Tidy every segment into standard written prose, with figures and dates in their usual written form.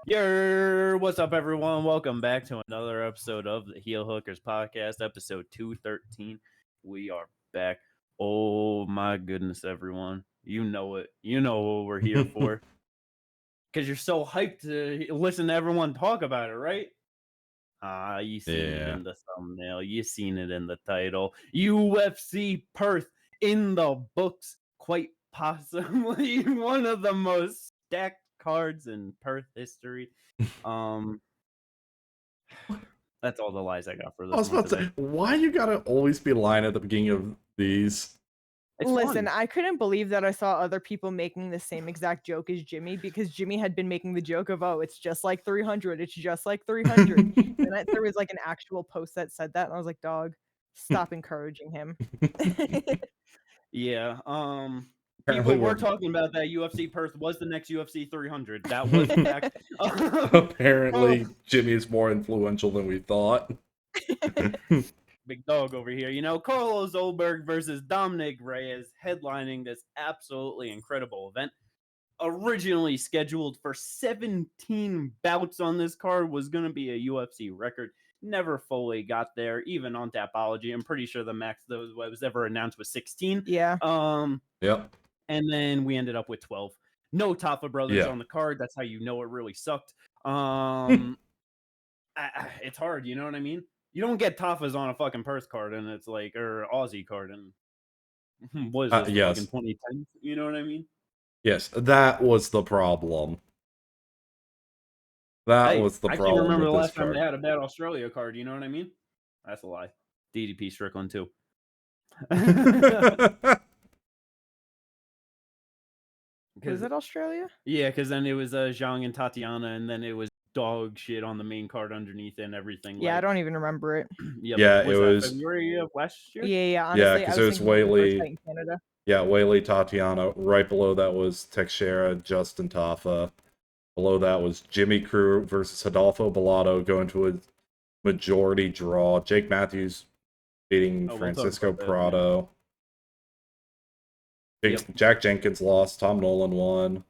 What's up, everyone? Welcome back to another episode of the Heel Hookers Podcast, episode 213. We are back. Oh my goodness, everyone. You know it. You know what we're here for. Because you're so hyped to listen to everyone talk about it, right? You seen it in the thumbnail. You seen it in the title. UFC Perth in the books. Quite possibly one of the most stacked cards in Perth history. That's all the lies I got for I this was one about to today. say, why you gotta always be lying at the beginning of these? It's Listen, fun. I couldn't believe that I saw other people making the same exact joke as Jimmy, because Jimmy had been making the joke of, oh, it's just like 300, it's just like 300. And there was like an actual post that said that, and I was like, dog, stop encouraging him. Yeah. Apparently People were we're- talking about that UFC Perth was the next UFC 300. That was a fact. Apparently, Jimmy is more influential than we thought. Big dog over here. You know, Carlos Ulberg versus Dominic Reyes headlining this absolutely incredible event. Originally scheduled for 17 bouts on this card, was going to be a UFC record. Never fully got there, even on Tapology. I'm pretty sure the max that was ever announced was 16. Yeah. Yep. And then we ended up with 12. No Tafa brothers Yeah. on the card. That's how you know it really sucked. It's hard, you know what I mean? You don't get Tafas on a fucking Perth card, and it's like, or Aussie card, and what is this, yes. fucking 2010? You know what I mean? Yes, that was the problem. That was the problem. I can't remember the with last this time card. they had a bad Australia card, you know what I mean? That's a lie. DDP Strickland, too. Was it Australia? Yeah, because then it was Zhang and Tatiana, and then it was dog shit on the main card underneath and everything. Yeah, like, I don't even remember it. Yep. Yeah, was it that was February of last year. Yeah, honestly, yeah, because it was Whaley. Canada. Yeah, Whaley, Tatiana. Right below that was Teixeira, Justin Tafa. Below that was Jimmy Crute versus Adolfo Bellato, going to a majority draw. Jake Matthews beating Francisco Prado. Jack Jenkins lost. Tom Nolan won.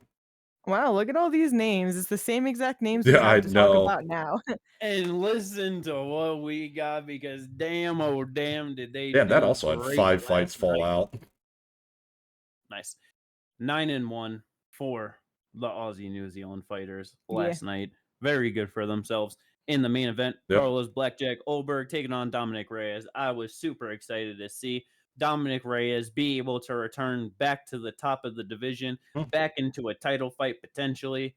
Wow, look at all these names. It's the same exact names Yeah, we have I to know. talk about now. And listen to what we got, because damn, oh damn, did they Damn, that do also had great 5 fights last fall night. out. Nice. 9-1 for the Aussie New Zealand fighters last night. Very good for themselves. In the main event, Carlos Blackjack Ulberg taking on Dominic Reyes. I was super excited to see Dominic Reyes be able to return back to the top of the division, back into a title fight potentially.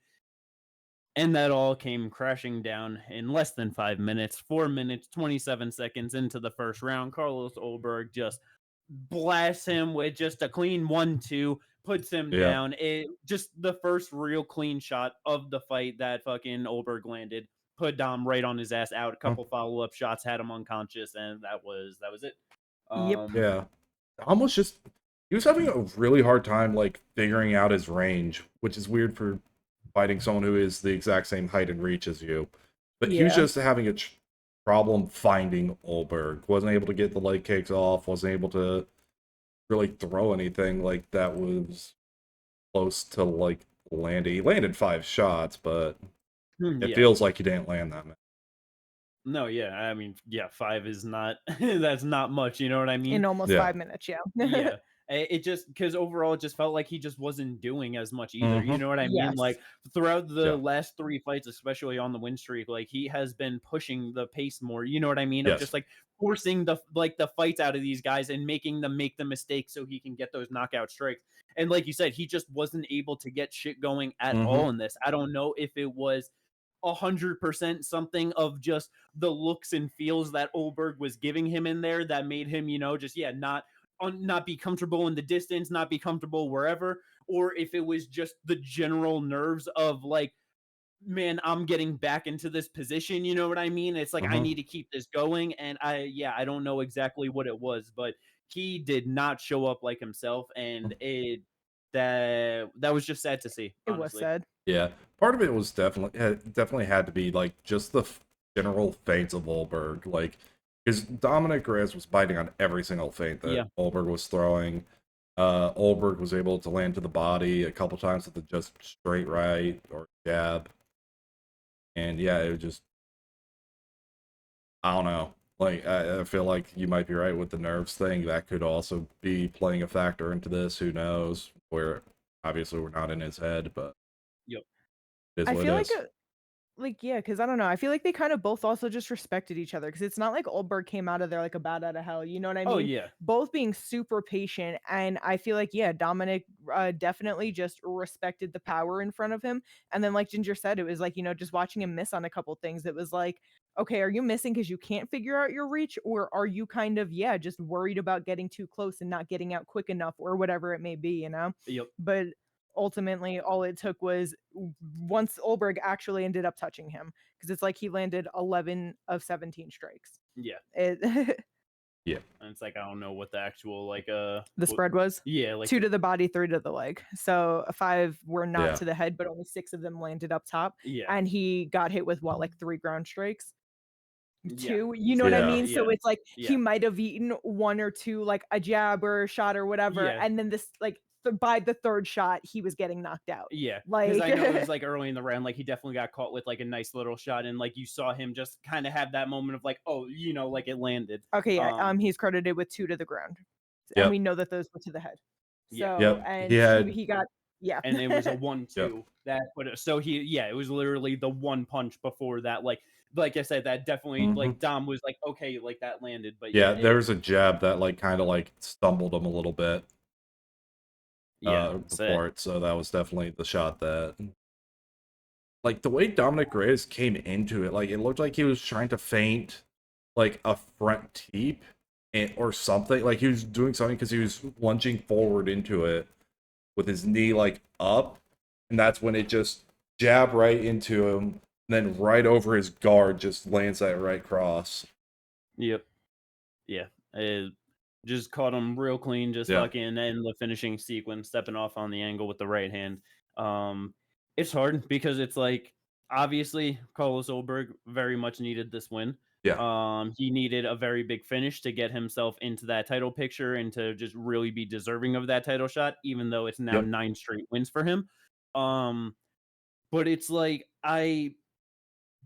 And that all came crashing down in less than 5 minutes. 4 minutes, 27 seconds into the first round. Carlos Ulberg just blasts him with just a clean 1-2, puts him down. It just the first real clean shot of the fight that fucking Ulberg landed. Put Dom right on his ass out. A couple follow-up shots, had him unconscious, and that was it. Yeah. Almost just he was having a really hard time like figuring out his range, which is weird for fighting someone who is the exact same height and reach as you. But he was just having a problem finding Ulberg. Wasn't able to get the leg kicks off, wasn't able to really throw anything like that was close to like landing. He landed 5 shots, but it feels like he didn't land that many. No, yeah, I mean, 5 is not that's not much, you know what I mean? In almost 5 minutes, yeah. It just, because overall it just felt like he just wasn't doing as much either. You know what I mean? Like throughout the last 3 fights, especially on the win streak, like he has been pushing the pace more. You know what I mean? Of just like forcing the fights out of these guys and making them make the mistakes so he can get those knockout strikes. And like you said, he just wasn't able to get shit going at all in this. I don't know if it was 100% something of just the looks and feels that Ulberg was giving him in there that made him, just not be comfortable in the distance, not be comfortable wherever, or if it was just the general nerves of like, man, I'm getting back into this position, you know what I mean? It's like, I need to keep this going, and I don't know exactly what it was, but he did not show up like himself, and that was just sad to see, honestly. It was sad. Yeah, part of it was definitely had to be like just the general feints of Ulberg, like because Dominic Reyes was biting on every single feint that Ulberg was throwing. Ulberg was able to land to the body a couple times with the just straight right or jab. And yeah, it was just, I don't know. Like, I feel like you might be right with the nerves thing. That could also be playing a factor into this. Who knows? Where obviously we're not in his head, but Yep. it is I what feel it like is. yeah, because I don't know. I feel like they kind of both also just respected each other because it's not like Ulberg came out of there like a bat out of hell. You know what I Oh mean? yeah. Both being super patient, and I feel like yeah, Dominic definitely just respected the power in front of him. And then like Ginger said, it was like just watching him miss on a couple things. It was like, okay, are you missing because you can't figure out your reach, or are you kind of just worried about getting too close and not getting out quick enough, or whatever it may be, Yep. But ultimately all it took was once Ulberg actually ended up touching him, because it's like he landed 11 of 17 strikes. Yeah. It Yeah. And it's like I don't know what the actual like the spread was yeah, like 2 to the body, 3 to the leg. So 5 were not Yeah. to the head, but only 6 of them landed up top. yeah. And he got hit with what, like 3 ground strikes? Yeah. 2, you know what I Yeah. mean? So it's like Yeah. he might have eaten 1 or 2, like a jab or a shot or whatever, Yeah. and then this like by the 3rd shot he was getting knocked out. Yeah, because Like I know it was like early in the round, like he definitely got caught with like a nice little shot, and like you saw him just kind of have that moment of like, oh, like it landed. Okay, yeah. He's credited with 2 to the ground, and Yep. we know that those were to the head. Yeah. So, Yep. and He had. he got And it was a Yep. 1-2 that put it. So it was literally the one punch before that. Like I said, that definitely like Dom was like, okay, like that landed, but Yeah, there was a jab that like kind of like stumbled him a little bit. Before it, so that was definitely the shot that, like, the way Dominic Reyes came into it, like it looked like he was trying to feint like a front teep or something. Like he was doing something because he was lunging forward into it with his knee like up, and that's when it just jabbed right into him, and then right over his guard just lands that right cross. Yep. Yeah. It just caught him real clean, just fucking in the finishing sequence, stepping off on the angle with the right hand. It's hard because it's like obviously Carlos Ulberg very much needed this win. Yeah. He needed a very big finish to get himself into that title picture and to just really be deserving of that title shot, even though it's now 9 straight wins for him. But it's like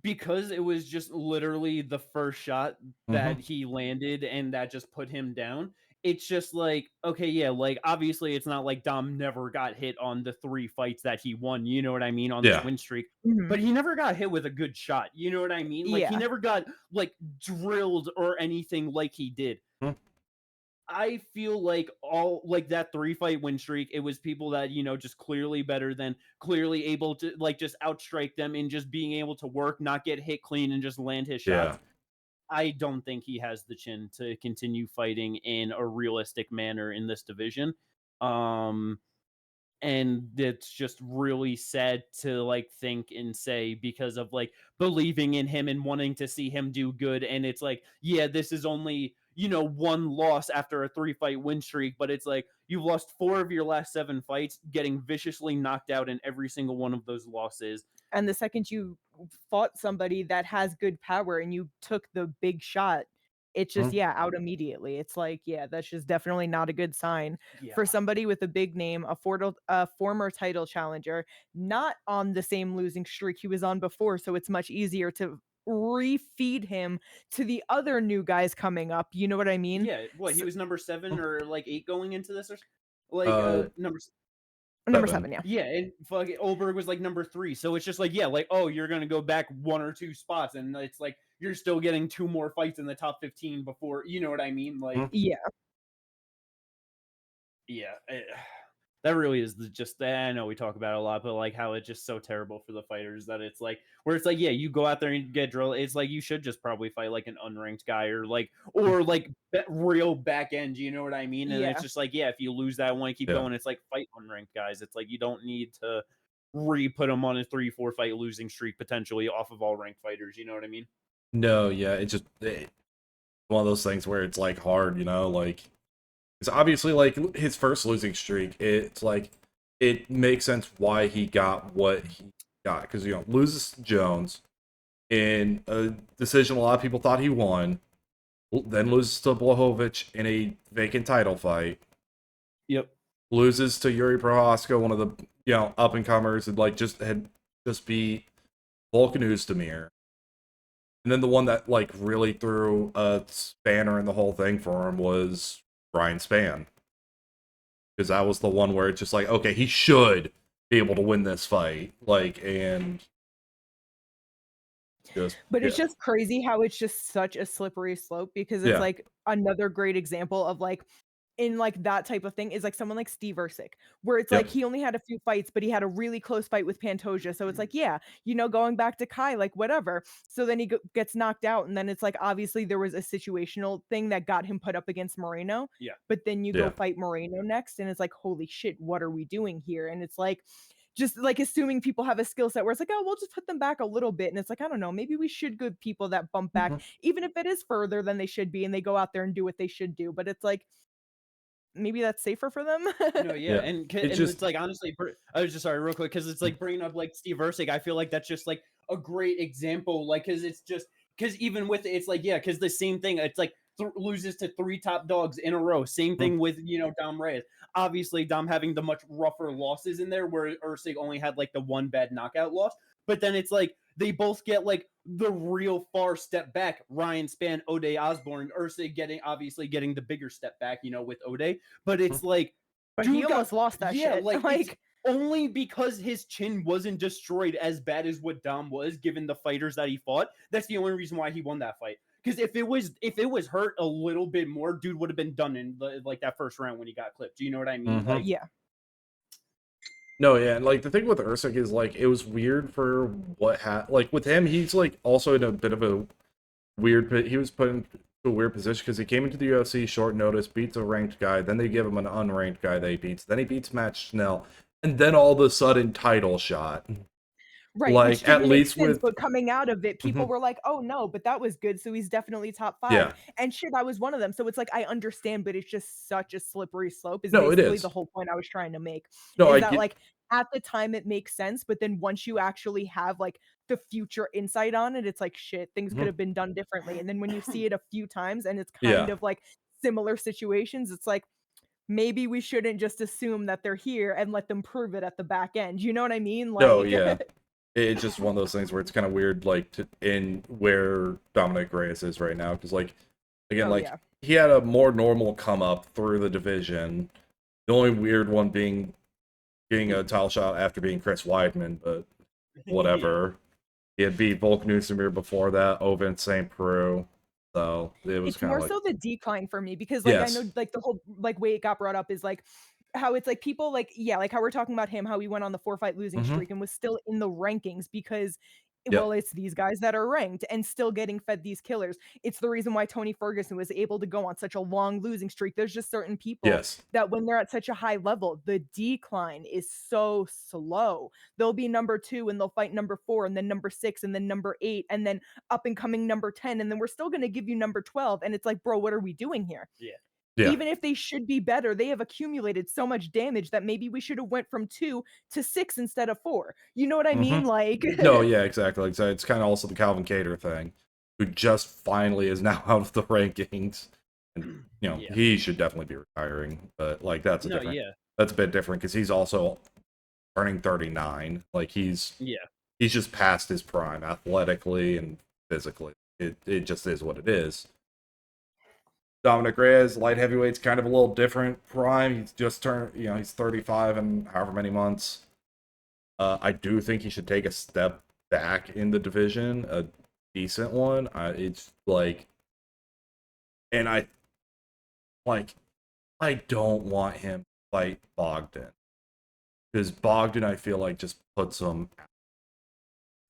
because it was just literally the first shot that he landed and that just put him down. It's just like, okay, yeah, like obviously it's not like Dom never got hit on the 3 fights that he won, you know what I mean, on this win streak. But he never got hit with a good shot, you know what I mean? Like he never got like drilled or anything like he did. I feel like all like that 3-fight win streak, it was people that, just clearly better than, clearly able to like just outstrike them in just being able to work, not get hit clean and just land his shots. I don't think he has the chin to continue fighting in a realistic manner in this division. And it's just really sad to like think and say because of like believing in him and wanting to see him do good. And it's like, yeah, this is only, one loss after a 3-fight win streak, but it's like you've lost 4 of your last 7 fights, getting viciously knocked out in every single one of those losses. And the second you fought somebody that has good power and you took the big shot, it's just out immediately. It's like, that's just definitely not a good sign for somebody with a big name, a former title challenger, not on the same losing streak he was on before. So it's much easier to refeed him to the other new guys coming up. You know what I mean? Yeah. What, he was number 7 or like 8 going into this, or like number 7, yeah. Yeah, and fucking Ulberg was like number 3. So it's just like, yeah, like, oh, you're gonna go back 1 or 2 spots, and it's like you're still getting 2 more fights in the top 15 before, you know what I mean? Like, yeah, that really is just. I know we talk about it a lot, but like how it's just so terrible for the fighters that it's like where it's like, yeah, you go out there and get drilled. It's like you should just probably fight like an unranked guy or like real back end. You know what I mean? And it's just like, yeah, if you lose that one, keep going. It's like fight unranked guys. It's like you don't need to re-put them on a 3-4 fight losing streak potentially off of all ranked fighters. You know what I mean? No, yeah, it's just one of those things where it's like hard, like it's obviously like his first losing streak. It's like it makes sense why he got what he got because loses to Jones in a decision a lot of people thought he won, then loses to Blachowicz in a vacant title fight. Yep. Loses to Yuri Prohaska, one of the up and comers, and like had just beat Volkan, and then the one that like really threw a spanner in the whole thing for him was Ryan Spann, because that was the one where it's just like, okay, he should be able to win this fight, like, and but it's just crazy how it's just such a slippery slope, because it's like another great example of like, in like that type of thing is like someone like Steve Ersic, where it's like he only had a few fights, but he had a really close fight with Pantoja. So it's like, yeah, you know, going back to Kai, like whatever. So then he gets knocked out, and then it's like obviously there was a situational thing that got him put up against Moreno. Yeah. But then you go fight Moreno next, and it's like, holy shit, what are we doing here? And it's like, just like assuming people have a skill set where it's like, oh, we'll just put them back a little bit. And it's like, I don't know, maybe we should give people that bump back, even if it is further than they should be, and they go out there and do what they should do. But it's like, maybe that's safer for them. No, yeah. And it's like, honestly, I was just sorry, real quick, because it's like bringing up like Steve Ersic. I feel like that's just like a great example, like, because it's just because even with it's like, yeah, because the same thing, it's like loses to 3 top dogs in a row. Same thing with, you know, Dom Reyes. Obviously, Dom having the much rougher losses in there, where Ersic only had like the one bad knockout loss. But then it's like they both get like the real far step back. Ryan Spann, Ode Osborne, Ersic obviously getting the bigger step back, you know, with Ode. But it's like, but he almost lost that shit. Like only because his chin wasn't destroyed as bad as what Dom was, given the fighters that he fought. That's the only reason why he won that fight. Because if it was hurt a little bit more, dude would have been done in like that first round when he got clipped. Do you know what I mean? Like, yeah. No, yeah, and like the thing with Ersic is like it was weird for what like with him, he's like also in a bit of a weird. He was put into a weird position because he came into the UFC short notice, beats a ranked guy, then they give him an unranked guy that he beats, then he beats Matt Schnell, and then all of a sudden title shot. Right, like at least sense, but coming out of it, people were like, "Oh no, but that was good, so he's definitely top 5." Yeah. And shit, I was one of them. So it's like I understand, but it's just such a slippery slope. Is No, it basically is the whole point I was trying to make. No, is that like at the time it makes sense, but then once you actually have like the future insight on it, it's like shit, things could have been done differently. And then when you see it a few times and it's kind of like similar situations, it's like maybe we shouldn't just assume that they're here and let them prove it at the back end. You know what I mean? Like, no, yeah. It's just one of those things where it's kind of weird, like in where Dominic Reyes is right now, because like again, he had a more normal come up through the division. The only weird one being getting a title shot after being Chris Weidman, but whatever. He had beat Volkan before that, Ovince St. Preux. So it was kind of more so the decline for me, because like I know like the whole like way it got brought up is like how it's like people like, yeah, like how we're talking about him, how he went on the 4-fight losing streak and was still in the rankings because well, it's these guys that are ranked and still getting fed these killers. It's the reason why Tony Ferguson was able to go on such a long losing streak. There's just certain people that when they're at such a high level, the decline is so slow. They'll be number 2 and they'll fight number 4 and then number 6 and then number 8 and then up and coming number 10. And then we're still going to give you number 12. And it's like, bro, what are we doing here? Even if they should be better, they have accumulated so much damage that maybe we should have went from 2 to 6 instead of 4. You know what I mean? Like, no, yeah, exactly. Like, it's kind of also the Calvin Kattar thing, who just finally is now out of the rankings, and you know he should definitely be retiring. But like that's a bit different because he's also turning 39. Like he's just past his prime athletically and physically. It just is what it is. Dominic Reyes, light heavyweight's kind of a little different prime. He's just turned, he's 35 in however many months. I do think he should take a step back in the division, a decent one. It's like, and I don't want him to fight Bogdan, because Bogdan, I feel like, just puts him out.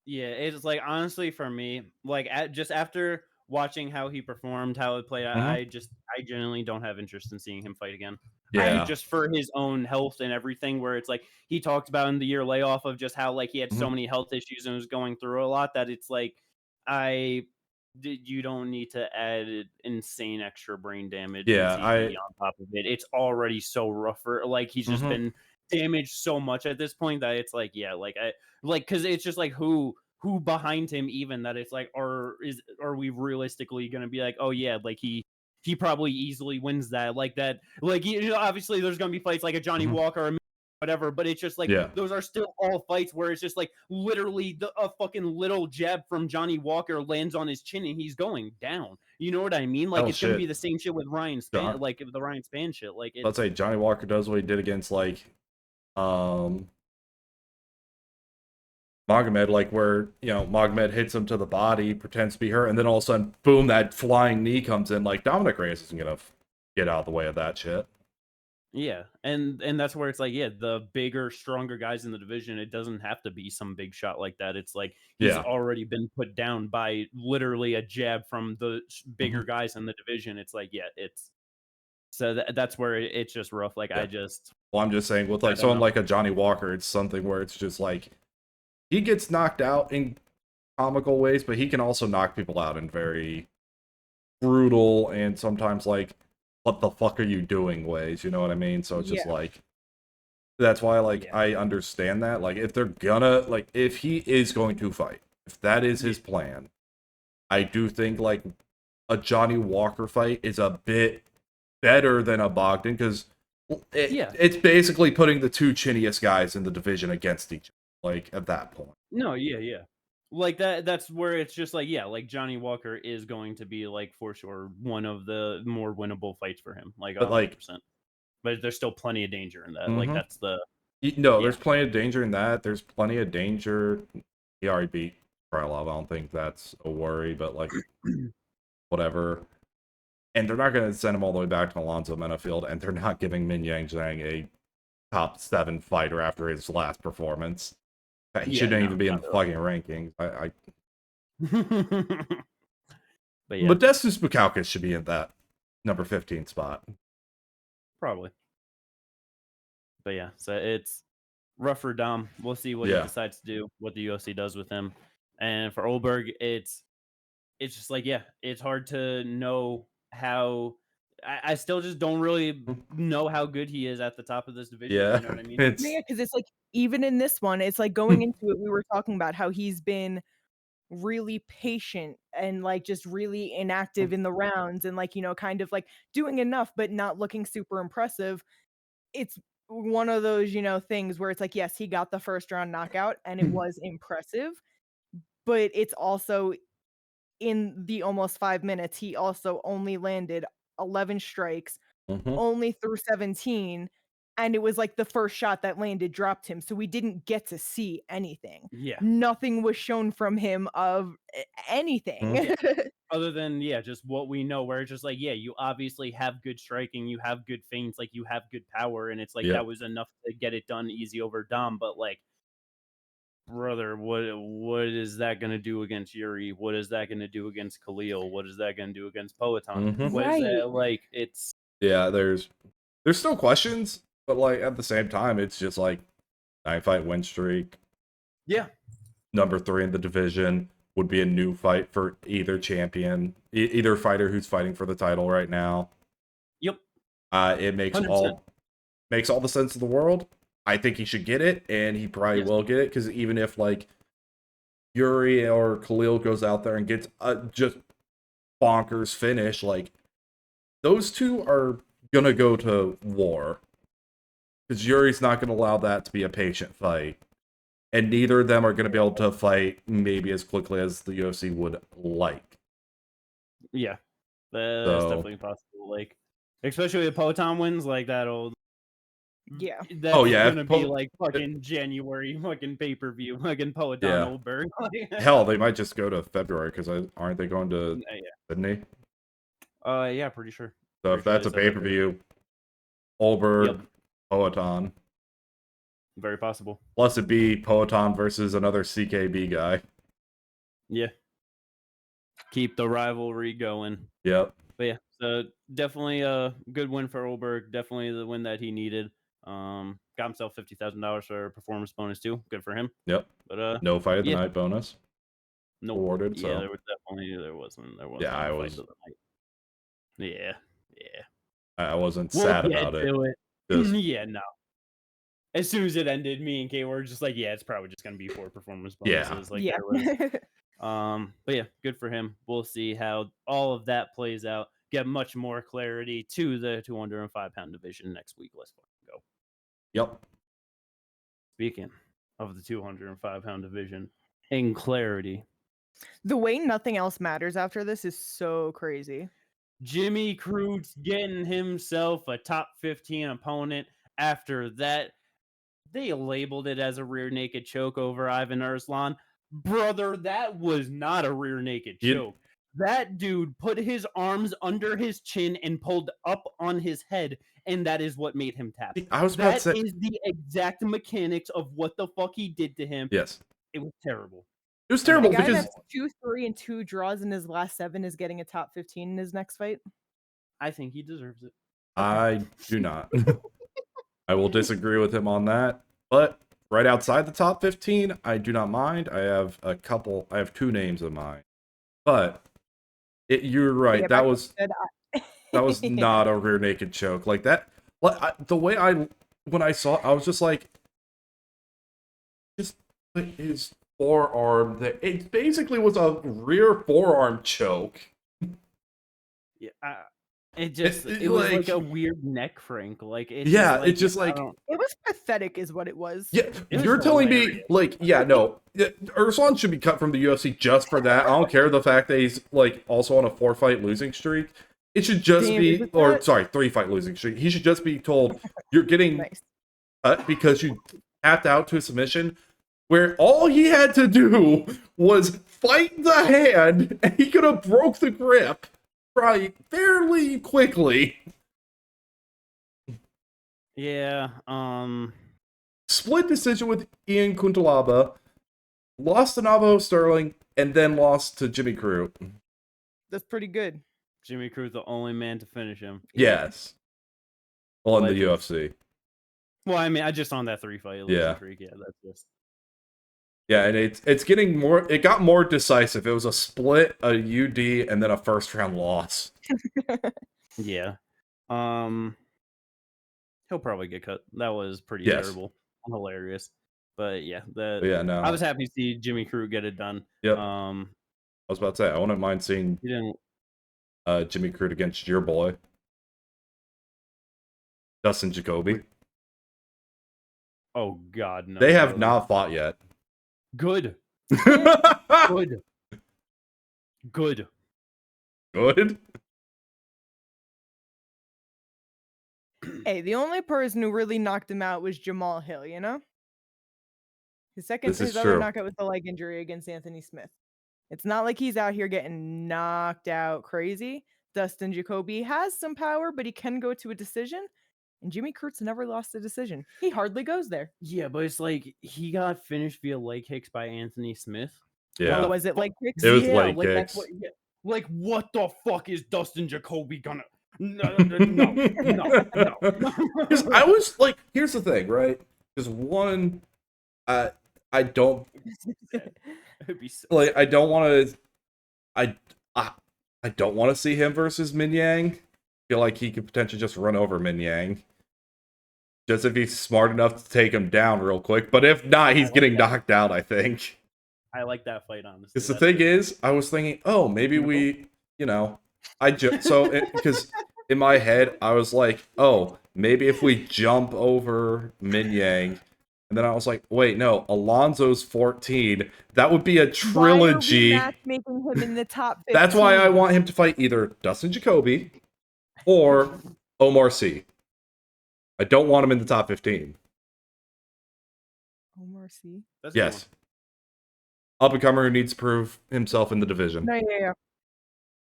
Yeah, it's like, honestly, for me, like just after watching how he performed, how it played out, I genuinely don't have interest in seeing him fight again. Just for his own health and everything, where it's like he talked about in the year layoff of just how like he had so many health issues and was going through a lot, that it's like you don't need to add insane extra brain damage on top of it. It's already so rough for, like, he's just been damaged so much at this point that it's like, because it's just like who behind him, even, that it's like, are we realistically gonna be like, oh yeah, like he probably easily wins that, like that, like, obviously there's gonna be fights like a Johnny Walker, whatever, but it's just like those are still all fights where it's just like literally a fucking little jab from Johnny Walker lands on his chin and he's going down. You know what I mean? Like it's gonna be the same shit with Ryan Spann, like the Ryan Spann shit. Like let's say Johnny Walker does what he did against like Magomed, like where, you know, Magomed hits him to the body, pretends to be hurt, and then all of a sudden, boom, that flying knee comes in. Like Dominic Reyes isn't gonna get out of the way of that shit. Yeah, and that's where it's like, yeah, the bigger, stronger guys in the division, it doesn't have to be some big shot like that. It's like he's already been put down by literally a jab from the bigger guys in the division. It's like, yeah, it's so that's where it's just rough. Like I'm just saying with like someone like a Johnny Walker, it's something where it's just like he gets knocked out in comical ways, but he can also knock people out in very brutal and sometimes like, what the fuck are you doing ways, you know what I mean? So it's just like, that's why like I understand that. Like if they're gonna, like if he is going to fight, if that is his plan, I do think like a Johnny Walker fight is a bit better than a Bogdan, because it's basically putting the two chinniest guys in the division against each other, like at that point. No, yeah. Like that's where it's just like, yeah, like Johnny Walker is going to be like for sure one of the more winnable fights for him, like 100%. But there's still plenty of danger in that. Like that's the there's plenty of danger in that. There's plenty of danger. He already beat Krylov. I don't think that's a worry, but like whatever. And they're not going to send him all the way back to Alonzo Menafield, and they're not giving Min Yang Zhang a top 7 fighter after his last performance. He shouldn't even be in the fucking rankings. But Modestus Bukauskas should be in that number 15 spot. Probably. But yeah, so it's rough for Dom. We'll see what he decides to do, what the UFC does with him. And for Ulberg, it's just like, it's hard to know how. I still just don't really know how good he is at the top of this division. You know what I mean? Because it's like, even in this one, it's like going into it, we were talking about how he's been really patient and like just really inactive in the rounds and like, you know, kind of like doing enough but not looking super impressive. It's one of those, you know, things where it's like, yes, he got the first round knockout and it was impressive, but it's also in the almost 5 minutes, he also only landed 11 strikes, only threw 17, and it was like the first shot that landed dropped him, so we didn't get to see anything. Nothing was shown from him of anything. Other than, just what we know, where it's just like, you obviously have good striking, you have good feints, like you have good power, and it's like that was enough to get it done easy over Dom, but like, brother, what is that going to do against Yuri? What is that going to do against Khalil? What is that going to do against Poatan? What is that like? It's there's still questions, but like at the same time, it's just like 9-fight win streak. Number 3 in the division would be a new fight for either champion, either fighter who's fighting for the title right now. It makes 100%. Makes all the sense in the world. I think he should get it, and he probably will get it, because even if like Yuri or Khalil goes out there and gets a just bonkers finish, like those two are gonna go to war, because Yuri's not gonna allow that to be a patient fight, and neither of them are gonna be able to fight maybe as quickly as the UFC would like. That's definitely possible. Like, especially if Poatan wins, like that'll. That's gonna be like fucking January fucking pay-per-view fucking Poatan Ulberg. Hell, they might just go to February, because aren't they going to Sydney? Pretty sure. So if that's a pay-per-view, Ulberg, Poatan. Very possible. Plus it'd be Poatan versus another CKB guy. Keep the rivalry going. But so definitely a good win for Ulberg. Definitely the win that he needed. Got himself $50,000 for a performance bonus too. Good for him. But no fight of the night bonus. No awarded. So there wasn't. I was. Yeah. I wasn't sad about it. No. As soon as it ended, me and Kay were just like, it's probably just gonna be 4 performance bonuses. But good for him. We'll see how all of that plays out. Get much more clarity to the 205-pound division next week. Let's fucking go. Speaking of the 205-pound division, in clarity, the way nothing else matters after this is so crazy. Jimmy Crute's getting himself a top 15 opponent. After that, they labeled it as a rear naked choke over Ivan Erslan. Brother, that was not a rear naked choke. That dude put his arms under his chin and pulled up on his head, and that is what made him tap. I was about to say, is the exact mechanics of what the fuck he did to him. Yes. It was terrible. It was terrible the guy because that's 2-3 and 2 draws in his last 7 is getting a top 15 in his next fight. I think he deserves it. I do not. I will disagree with him on that. But right outside the top 15, I do not mind. I have two names in mind. But you're right. Yeah, that was yeah. not a rear naked choke. Like that, the way when I saw it, I was just like, just put his forearm there. It basically was a rear forearm choke. Yeah, it was like a weird neck frank. Like it was pathetic, is what it was. Yeah, you're telling me like, yeah, no, Erslan should be cut from the UFC just for that. I don't care the fact that he's like also on a 4-fight losing streak. It should just be, 3-fight losing streak. He should just be told you're getting cut because you tapped out to a submission, where all he had to do was fight the hand, and he could have broke the grip right fairly quickly. Yeah. Split decision with Ian Kuntalaba, lost to Navajo Sterling, and then lost to Jimmy Crute. That's pretty good. Jimmy Crute, the only man to finish him. Yes. Well, in the UFC. Well, I mean, I just on that 3-fight losing streak. Yeah, that's just. Yeah, and it's getting more. It got more decisive. It was a split, a UD, and then a first round loss. Yeah. He'll probably get cut. That was pretty terrible, hilarious. But yeah, no. I was happy to see Jimmy Crute get it done. Yep. I was about to say I wouldn't mind seeing Jimmy Crute against your boy Dustin Jacoby. Oh God, no! They have not fought yet. Good. Good. Hey, the only person who really knocked him out was Jamal Hill, you know? His other knockout was the leg injury against Anthony Smith. It's not like he's out here getting knocked out crazy. Dustin Jacoby has some power, but he can go to a decision. And Jimmy Crute's never lost a decision. He hardly goes there. Yeah, but it's like he got finished via leg kicks by Anthony Smith. Yeah. Well, was it leg kicks? It was leg kicks. Like, what the fuck is Dustin Jacoby gonna... No. Because I was like, here's the thing, right? Because one, I don't... like, I don't want to... I don't want to see him versus Min Yang. I feel like he could potentially just run over Min Yang. Just if he's smart enough to take him down real quick. But if not, he's getting knocked out, I think. I like that fight, honestly. Because the thing is, I was thinking, oh, maybe we, because in my head, I was like, oh, maybe if we jump over Min Yang. And then I was like, wait, no, Alonzo's 14. That would be a trilogy. Why are we making him in the top 15? That's why I want him to fight either Dustin Jacoby or Omar C. I don't want him in the top 15. Omar C? Yes. Up-and-comer who needs to prove himself in the division. No, yeah.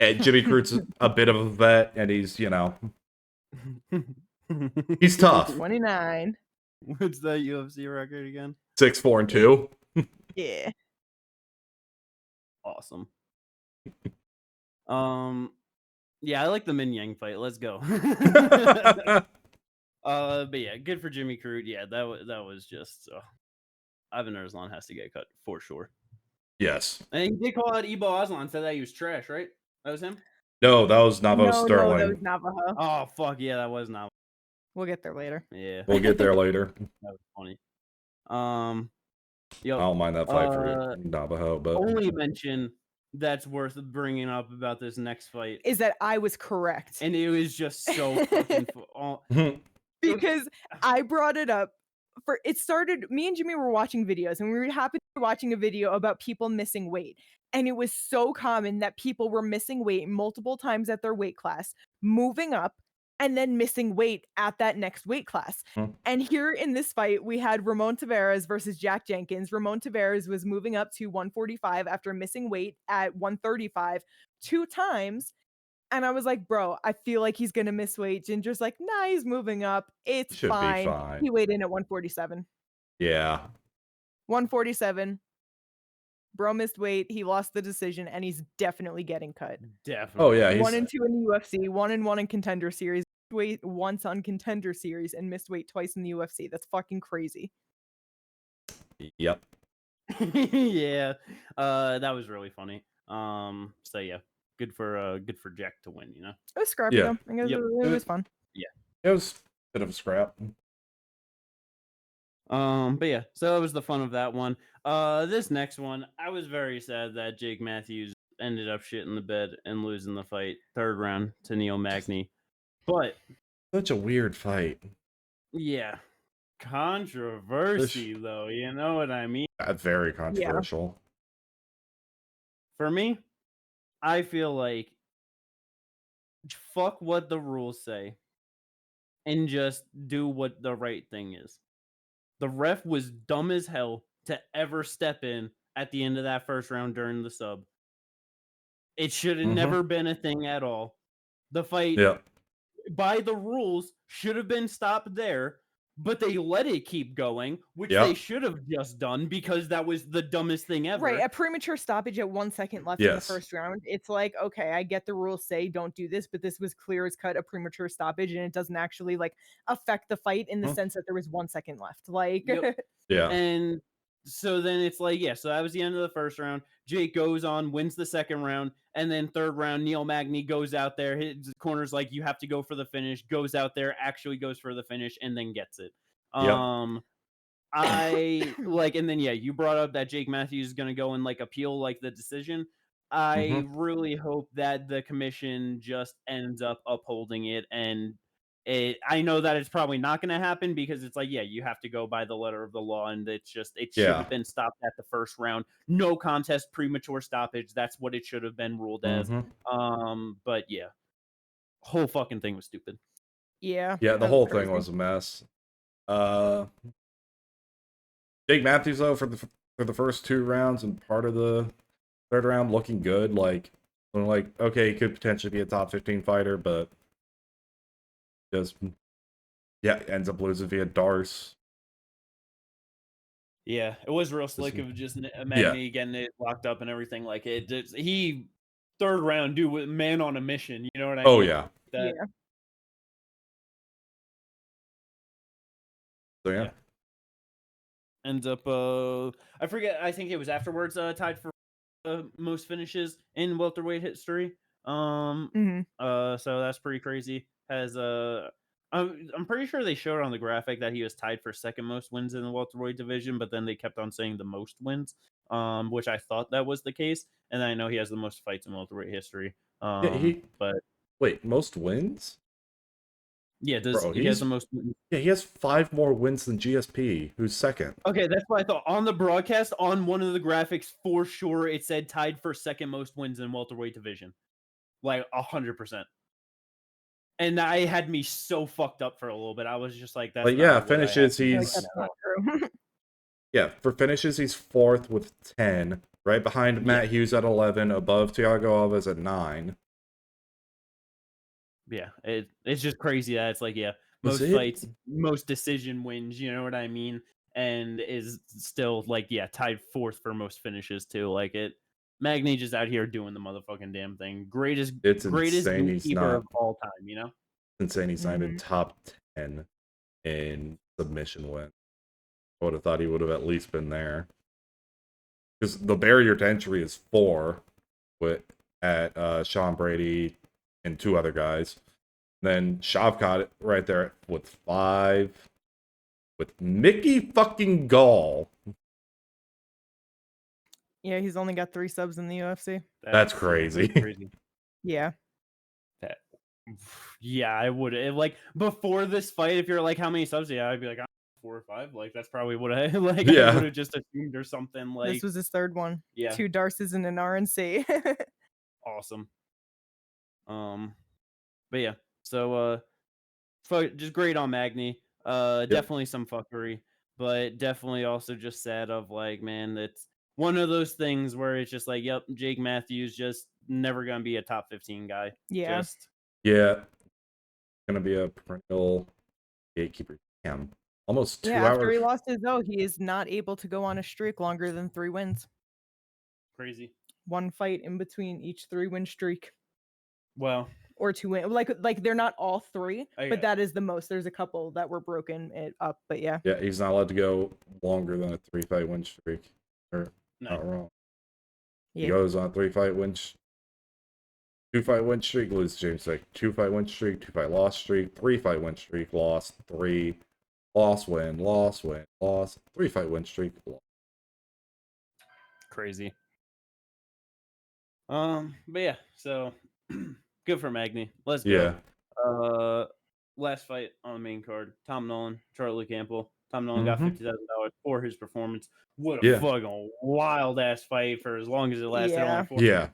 And Jimmy Crute's a bit of a vet, and he's, he's tough. 29. What's that UFC record again? 6-4-2. Yeah. Awesome. Yeah, I like the Min Yang fight. Let's go. But yeah, good for Jimmy Crute. Yeah, that was just Ivan Erslan has to get cut for sure. Yes. And he did call out Ibo Aslan, said that he was trash, right? That was him? No, that was Navajo Sterling. No, that was Navajo. Oh fuck yeah, that was Navajo. We'll get there later. Yeah. We'll get there later. That was funny. I don't mind that fight for Navajo, but only mention that's worth bringing up about this next fight is that I was correct, and it was just so fucking because I brought it up it started, me and Jimmy were watching videos, and we happened to be watching a video about people missing weight. And it was so common that people were missing weight multiple times at their weight class, moving up, and then missing weight at that next weight class. And here in this fight, we had Ramon Taveras versus Jack Jenkins. Ramon Taveras was moving up to 145 after missing weight at 135 2 times. And I was like, bro, I feel like he's gonna miss weight. Ginger's like, nah, he's moving up. It's Should fine. be fine. He weighed in at 147. Yeah. 147. Bro missed weight. He lost the decision, and he's definitely getting cut. Definitely. Oh yeah, 1 and 2 in the UFC, 1 and 1 in Contender Series. Weight once on Contender Series and missed weight twice in the UFC. That's fucking crazy. Yep. Yeah. That was really funny. So yeah, good for Jack to win, you know. It was scrappy though. I guess it was fun. Yeah. It was a bit of a scrap. But yeah, so that was the fun of that one. This next one, I was very sad that Jake Matthews ended up shitting the bed and losing the fight 3rd round to Neil Magny. But Such a weird fight. yeah, controversy though, you know what I mean? Very controversial. Yeah. For me, I feel like fuck what the rules say and just do what the right thing is. The ref was dumb as hell to ever step in at the end of that 1st round during the sub. It should have never been a thing at all. The fight, by the rules, should have been stopped there, but they let it keep going, which they should have just done because that was the dumbest thing ever. Right, a premature stoppage at 1 second left in the 1st round. It's like, okay, I get the rules say don't do this, but this was clear as cut a premature stoppage, and it doesn't actually like affect the fight in the sense that there was 1 second left. Like, And so then it's like, so that was the end of the 1st round. Jake goes on, wins the 2nd round, and then 3rd round, Neil Magny goes out there. His corner's like, you have to go for the finish. Goes out there, actually goes for the finish, and then gets it. I like, and then you brought up that Jake Matthews is gonna go and like appeal like the decision. I really hope that the commission just ends up upholding it, and I know that it's probably not going to happen because it's like, you have to go by the letter of the law, and it should have been stopped at the 1st round. No contest, premature stoppage. That's what it should have been ruled as. But yeah, whole fucking thing was stupid. Yeah, the whole thing was a mess. Jake Matthews though for the first 2 rounds and part of the 3rd round looking good. Like okay, he could potentially be a top 15 fighter, but just ends up losing via Darce. Yeah, it was real slick of just Magny getting it locked up and everything. Like he 3rd round dude, man on a mission. You know what I mean? Oh yeah. So yeah. Ends up I forget, I think it was afterwards tied for most finishes in welterweight history. So that's pretty crazy. Has I'm pretty sure they showed on the graphic that he was tied for 2nd most wins in the welterweight division, but then they kept on saying the most wins, which I thought that was the case, and I know he has the most fights in welterweight history. But wait, most wins? Yeah, he has the most wins? Yeah, he has 5 more wins than GSP, who's 2nd. Okay, that's what I thought. On the broadcast, on one of the graphics, for sure, it said tied for 2nd most wins in welterweight division. Like, 100%. And I had me so fucked up for a little bit. I was just like, that's finishes, he's... for finishes, he's 4th with 10. Right behind Matt Hughes at 11, above Thiago Alves at 9. Yeah, it's just crazy that it's like, most fights, most decision wins, you know what I mean? And is still like, tied 4th for most finishes too. Like Magny just out here doing the motherfucking damn thing. Greatest gatekeeper of all time, you know? It's insane he's not in top 10 in submission win. I would have thought he would have at least been there. Because the barrier to entry is 4 at Sean Brady and 2 other guys. Then Shavkat right there with 5. With Mickey fucking Gall. Yeah, he's only got 3 subs in the UFC. That's crazy. Yeah. Yeah, I would. Like, before this fight, if you're like, how many subs? I'd be like, 4 or 5. Like that's probably what I like. Yeah. I would have just assumed or something. Like this was his third one. Yeah, 2 Darces and an RNC. awesome. But yeah, so just great on Magny. Definitely some fuckery, but definitely also just sad of like, man, it's one of those things where it's just like, yep, Jake Matthews just never gonna be a top 15 guy. Yeah. Yeah. Gonna be a perennial gatekeeper. Damn. Almost 2 hours. After he lost his O, he is not able to go on a streak longer than 3 wins. Crazy. 1 fight in between each 3-win streak. Well, or 2 win. Like they're not all 3, but that is the most. There's a couple that were broken it up, but yeah. Yeah, he's not allowed to go longer than a 3-fight win streak. Or not wrong. Yeah. He goes on a 3-fight win 2-fight win streak, lose James like 2-fight win streak, 2-fight loss streak, 3-fight win streak, loss, 3, loss, win, loss, win, loss, 3-fight win streak, loss. Crazy. But yeah, so good for Magny. Let's go. Yeah. Last fight on the main card: Tom Nolan, Charlie Campbell. Tom Nolan got $50,000 for his performance. What a fucking wild ass fight for as long as it lasted. Only 4 seconds,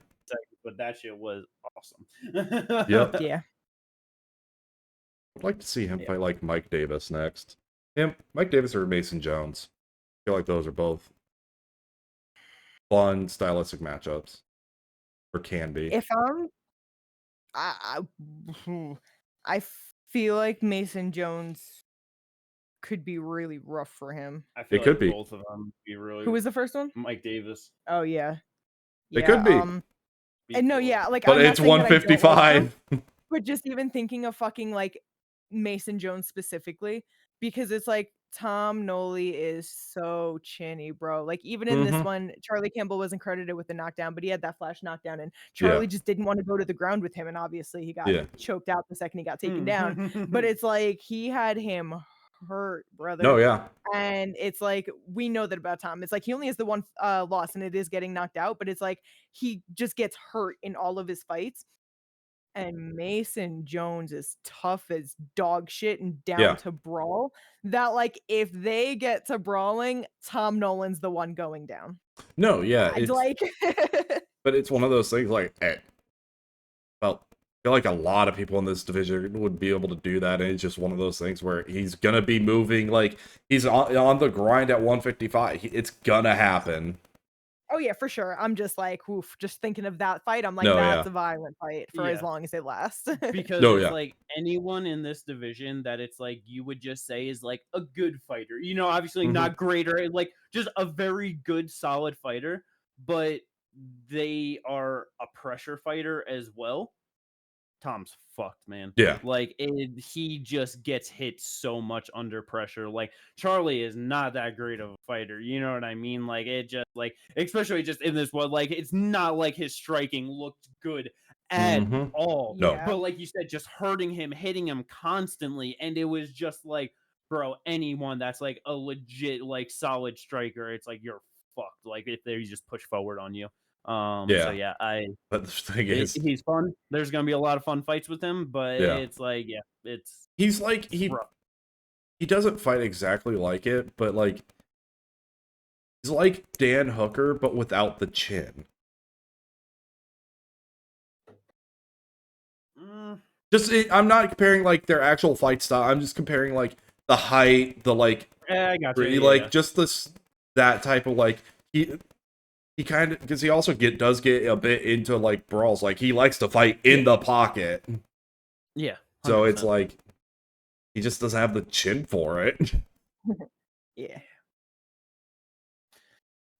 but that shit was awesome. Yeah. I'd like to see him fight like Mike Davis next. Mike Davis or Mason Jones. I feel like those are both fun stylistic matchups, or can be. If I feel like Mason Jones could be really rough for him. I feel like both of them be really. Who was the first one? Mike Davis. Oh yeah. It could be. And no, yeah, like but it's 155. But just even thinking of fucking like Mason Jones specifically, because it's like Tom Noli is so chinny, bro. Like even in this one, Charlie Campbell wasn't credited with the knockdown, but he had that flash knockdown, and Charlie just didn't want to go to the ground with him, and obviously he got choked out the second he got taken down. But it's like he had him hurt, brother. No, yeah. And it's like we know that about Tom. It's like he only has the one loss, and it is getting knocked out, but it's like he just gets hurt in all of his fights. And Mason Jones is tough as dog shit and down to brawl. That like if they get to brawling, Tom Nolan's the one going down. No, yeah, it's like, but it's one of those things like, well, I feel like a lot of people in this division would be able to do that, and it's just one of those things where he's gonna be moving, like he's on the grind at 155. It's gonna happen. Oh yeah, for sure. I'm just like, oof, just thinking of that fight. I'm like, that's a violent fight for as long as it lasts. Because it's like anyone in this division that it's like you would just say is like a good fighter. You know, obviously not great or like just a very good, solid fighter, but they are a pressure fighter as well. Tom's fucked, man. Yeah. Like he just gets hit so much under pressure. Like Charlie is not that great of a fighter. You know what I mean? Like it just like, especially just in this one, like it's not like his striking looked good at all. No. But like you said, just hurting him, hitting him constantly. And it was just like, bro, anyone that's like a legit, like solid striker, it's like you're fucked. Like if they just push forward on you. So yeah, but the thing is, he's fun. There's gonna be a lot of fun fights with him, but it's like, he's like he doesn't fight exactly like it, but like he's like Dan Hooker, but without the chin. I'm not comparing like their actual fight style. I'm just comparing like the height, the like, I got you. Like just that type of like he kind of, because he also does get a bit into like brawls. Like he likes to fight in the pocket. Yeah. 100%. So it's like he just doesn't have the chin for it. Yeah.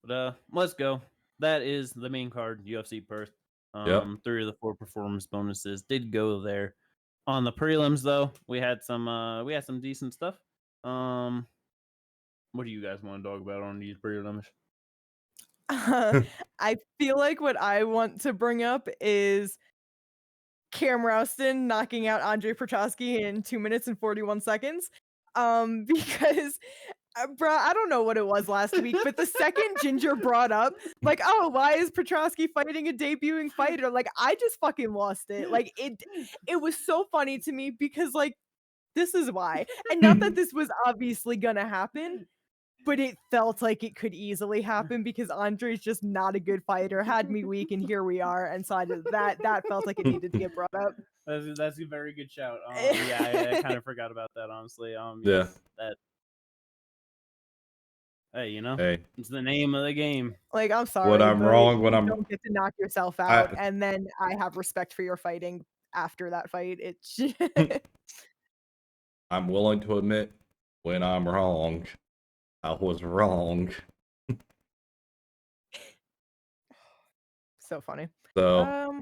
But let's go. That is the main card, UFC Perth. 3 of the 4 performance bonuses did go there. On the prelims though, we had some decent stuff. What do you guys want to talk about on these prelims? I feel like what I want to bring up is Cam Rouston knocking out Andre Petroski in 2 minutes and 41 seconds. Because, bro, I don't know what it was last week, but the second Ginger brought up, like, oh, why is Petroski fighting a debuting fighter? Like, I just fucking lost it. Like, it was so funny to me because, like, This is why. And not that this was obviously gonna happen, but it felt like it could easily happen because Andre's just not a good fighter. Had me weak, and here we are. And so that felt like it needed to get brought up. That's a very good shout. I kind of forgot about that, honestly. Yeah. That. Hey, hey, it's the name of the game. Like, I'm sorry. When I'm wrong, when I'm don't get to knock yourself out, and then I have respect for your fighting after that fight. It's I'm willing to admit when I'm wrong. I was wrong. So funny. So,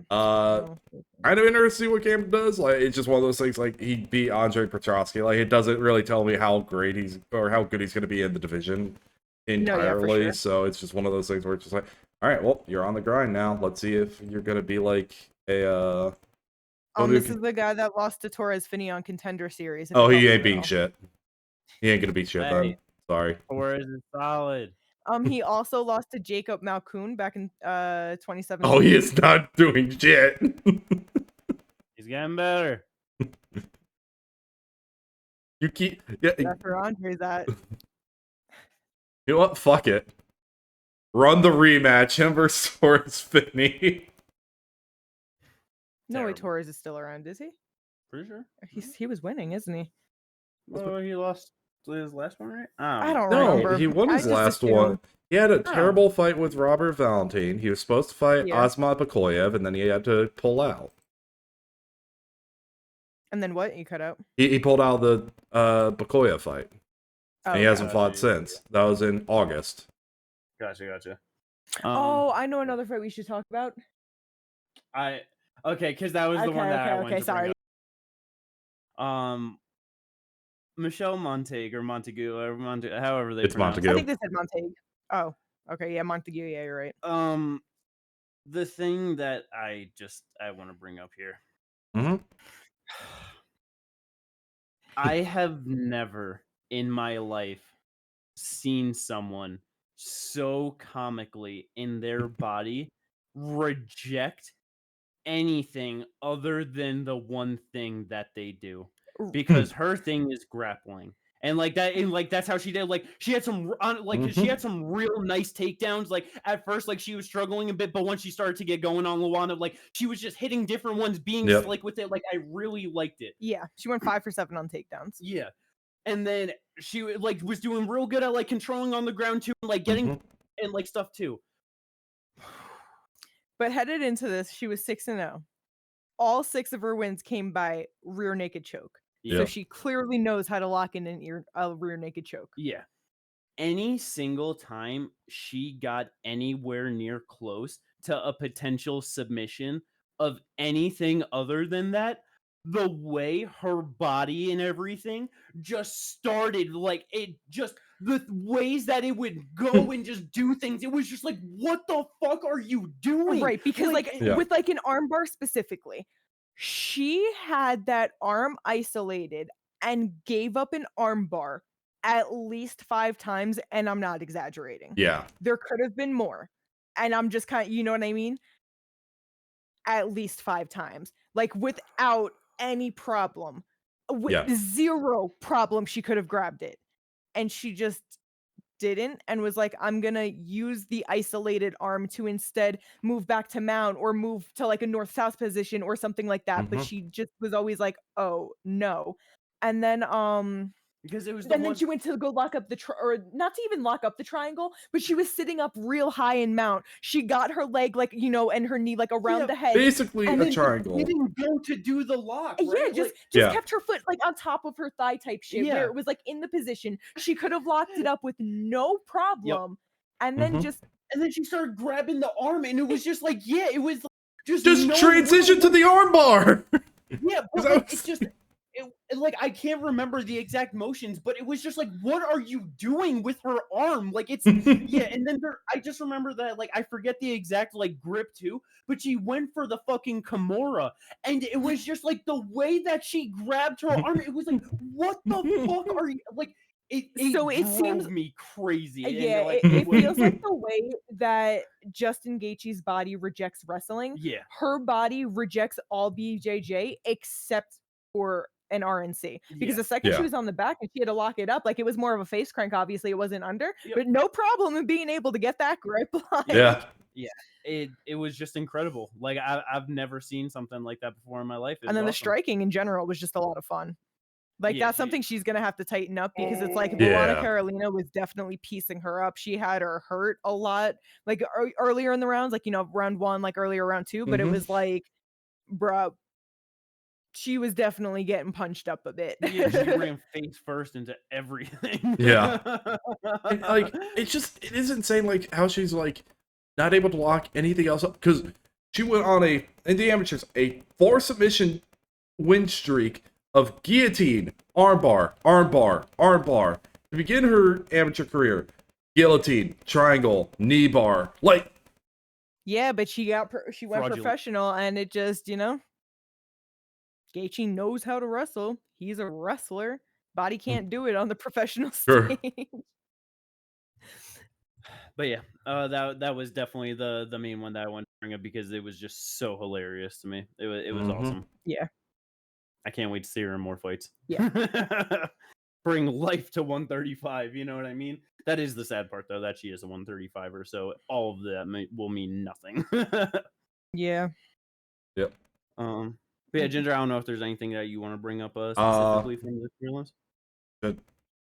kind of interesting to see what Campbell does. Like, it's just one of those things. Like, he beat Andre Petroski. Like, it doesn't really tell me how great how good he's going to be in the division entirely. No, yeah, sure. So it's just one of those things where it's just like, all right, well, you're on the grind now. Let's see if you're going to be like a. This is the guy that lost to Torres Finney on Contender Series. Oh, he ain't beating shit. He ain't gonna beat shit then. Sorry. Torres is solid. He also lost to Jacob Malkoon back in 2017. Oh, he is not doing shit. He's getting better. You keep That's where Andre's at. You know what? Fuck it. Run the rematch, him versus Torres Finney. No way Torres is still around, is he? Pretty sure. He was winning, isn't he? Oh, he lost his last one, right? I don't remember. No, he won his last one. He had a terrible fight with Robert Valentine. He was supposed to fight Asmat Bakoyev, and then he had to pull out. And then what? You cut out? He pulled out the Bakoyev fight. Oh, and he hasn't fought since. That was in August. Gotcha. I know another fight we should talk about. Okay, because that was the one that I wanted to sorry. bring up. Michelle Montague or Montague, or however they it's pronounce Montague. I think they said Montague. Oh, okay, yeah, Montague. Yeah, you're right. The thing that I want to bring up here. Mm-hmm. I have never in my life seen someone so comically in their body reject anything other than the one thing that they do, because her thing is grappling, and that's how she did. Like, she had some she had some real nice takedowns. Like, at first, like, she was struggling a bit, but once she started to get going on Luana, like, she was just hitting different ones, being slick with it. Like, I really liked it. Yeah, she went 5 for 7 on takedowns. Yeah, and then she was doing real good at controlling on the ground too, and getting and stuff too. But headed into this, she was 6-0. All 6 of her wins came by rear naked choke. So she clearly knows how to lock in a rear naked choke. Yeah. Any single time she got anywhere near close to a potential submission of anything other than that, the way her body and everything just started, the ways that it would go and just do things, it was just like, what the fuck are you doing? Right, because with an armbar specifically, she had that arm isolated and gave up an armbar at least 5 times, and I'm not exaggerating. Yeah. There could have been more. And I'm just kind of, you know what I mean? At least 5 times. Like, without any problem. With zero problem, she could have grabbed it. And she just didn't, and was like, I'm gonna use the isolated arm to instead move back to mount or move to a north-south position or something like that. But she just was always like, oh no. And then because it was then she went to go lock up or not to even lock up the triangle, but she was sitting up real high in mount. She got her leg and her knee around the head, basically a triangle. Didn't go to do the lock, right? Yeah, just kept her foot on top of her thigh type shit, where it was in the position she could have locked it up with no problem. And then she started grabbing the arm, and it was just it was just transition to the arm bar. Yeah, but it's just. I can't remember the exact motions, but it was just what are you doing with her arm? It's and then I just remember that I forget the exact grip too, but she went for the fucking Kimura, and it was just the way that she grabbed her arm. It was what the fuck are you It seems me crazy. Yeah, it feels like the way that Justin Gaethje's body rejects wrestling. Yeah, her body rejects all BJJ except for an RNC because the second she was on the back and she had to lock it up, like it was more of a face crank. Obviously, it wasn't under, but no problem in being able to get that grip. Yeah. It was just incredible. Like I've never seen something like that before in my life. And then the striking in general was just a lot of fun. Like that's something she's gonna have to tighten up because it's like Luana Carolina was definitely piecing her up. She had her hurt a lot, like earlier in the rounds, like round 1, like earlier round 2, but it was like, bruh, she was definitely getting punched up a bit. She ran face first into everything. And, like it is insane, like how she's like not able to lock anything else up because she went on in the amateurs a 4 submission win streak of guillotine, armbar, armbar, armbar to begin her amateur career. Guillotine, triangle, knee bar, like. Yeah, but she went professional, and it just Gaethje knows how to wrestle. He's a wrestler. Body can't do it on the professional stage. But yeah, that was definitely the main one that I wanted to bring up because it was just so hilarious to me. It was awesome. Yeah. I can't wait to see her in more fights. Yeah. Bring life to 135, you know what I mean? That is the sad part, though, that she is a 135er, so all of that will mean nothing. Yeah. Yep. But yeah, Ginger, I don't know if there's anything that you want to bring up specifically from the prelims. The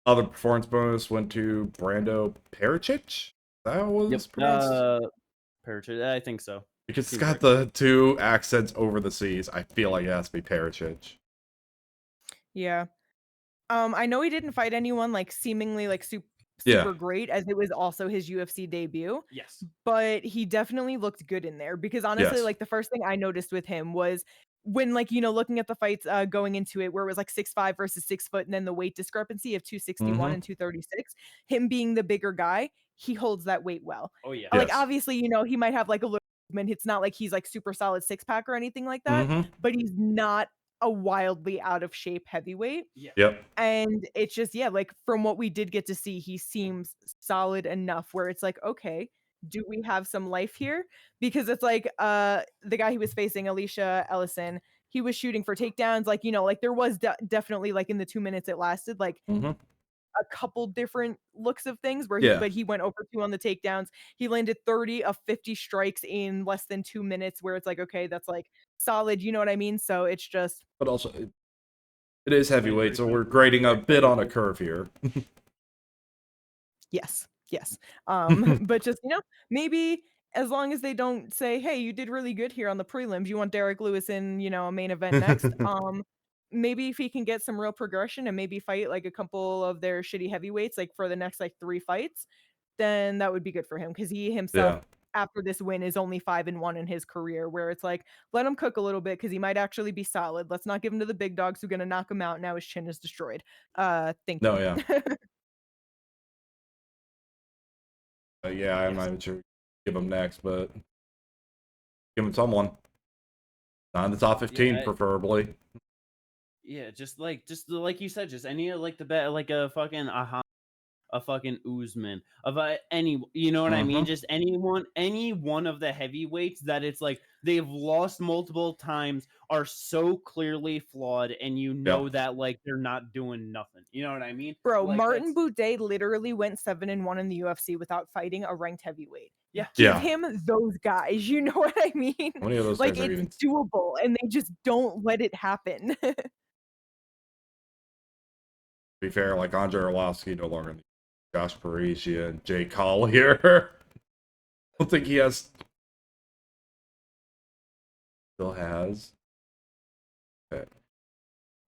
other performance bonus went to Brando Pericic. That was pronounced? Pericic, I think so. Because it's got the 2 accents over the C's. I feel like it has to be Pericic. Yeah. I know he didn't fight anyone like seemingly like super great, as it was also his UFC debut. Yes. But he definitely looked good in there because honestly, like the first thing I noticed with him was when looking at the fights going into it where it was like 6'5" versus 6 foot and then the weight discrepancy of 261 and 236, him being the bigger guy, he holds that weight well. Oh yeah. Like obviously, he might have like a little movement. It's not like he's like super solid 6-pack or anything like that, but he's not a wildly out of shape heavyweight. Yep. And it's just, like from what we did get to see, he seems solid enough where it's like, okay, do we have some life here? Because it's like the guy he was facing, Alicia Ellison, he was shooting for takedowns, like like there was definitely like in the 2 minutes it lasted, like a couple different looks of things where he went over 2 on the takedowns. He landed 30 of 50 strikes in less than 2 minutes, where it's like, okay, that's like solid, you know what I mean? So it's just, but also it is heavyweight, so we're grading a bit on a curve here. yes. But just maybe as long as they don't say, hey, you did really good here on the prelims, you want Derek Lewis in a main event next. Maybe if he can get some real progression and maybe fight like a couple of their shitty heavyweights like for the next like 3 fights, then that would be good for him, because he himself after this win is only 5-1 in his career, where it's like, let him cook a little bit because he might actually be solid. Let's not give him to the big dogs who are going to knock him out. Now his chin is destroyed. Thank you. Yeah, I'm not even sure give him next, but give him someone. Not in the top 15, preferably. Yeah, just like you said, just any like the bet, like a fucking a fucking Usman, of any, you know what I mean? Just any one of the heavyweights that it's like they've lost multiple times, are so clearly flawed, and that like they're not doing nothing. You know what I mean? Bro, like, Martin Boudet literally went 7-1 in the UFC without fighting a ranked heavyweight. Give him those guys. You know what I mean? How many of those like it's doable, and they just don't let it happen. To be fair, like Andre Arlovsky no longer in the Josh Parisia and Jay Collier. I don't think he has. Still has. Okay.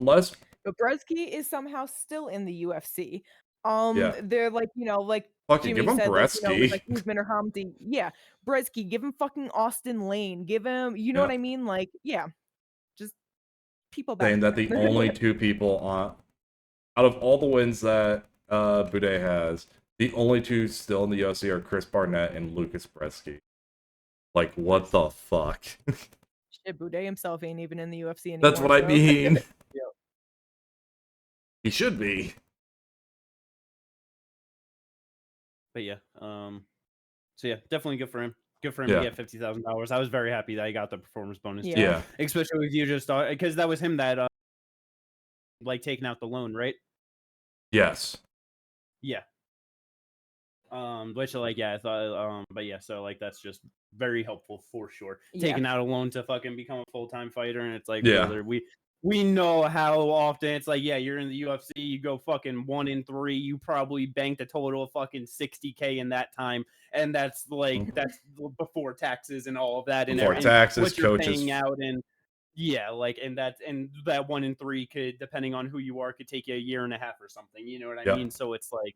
Unless. But Brzeski is somehow still in the UFC. They're like, like fucking Jimmy give him said, Brzeski. like Usman or Hamdi. Yeah, Brzeski, give him fucking Austin Lane. Give him, you know what I mean? Like, just people back. Saying that the only 2 people out of all the wins that Boudet has, the only 2 still in the UFC are Chris Barnett and Lucas Brzeski. Like, what the fuck? Shit, Boudet himself ain't even in the UFC anymore. That's what I mean. He should be. But so definitely good for him. Good for him to get $50,000. I was very happy that he got the performance bonus. Yeah. Especially with you just because that was him that like taking out the loan, right? Yes. Yeah. Which like I thought but yeah, so like that's just very helpful for sure. Taking out a loan to fucking become a full-time fighter, and it's like, brother, we know how often it's like, yeah, you're in the UFC, you go fucking 1-3, you probably banked a total of fucking 60K in that time, and that's like that's before taxes and all of that, and before taxes, what you're coaches paying out, and like and that 1-3 could, depending on who you are, could take you a year and a half or something. You know what I mean? So it's like,